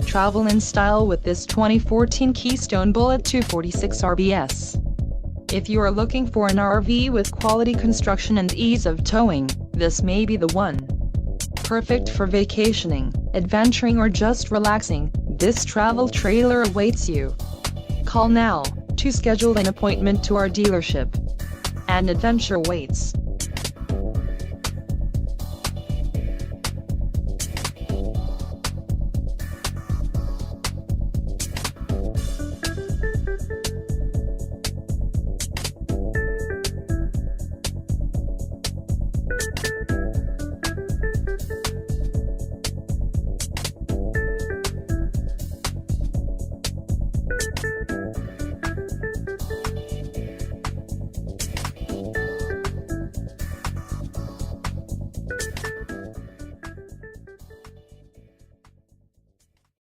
Travel in style with this 2014 Keystone Bullet 246 RBS. If you are looking for an RV with quality construction and ease of towing, this may be the one. Perfect for vacationing, adventuring or just relaxing, this travel trailer awaits you. Call now to schedule an appointment to our dealership. An adventure waits.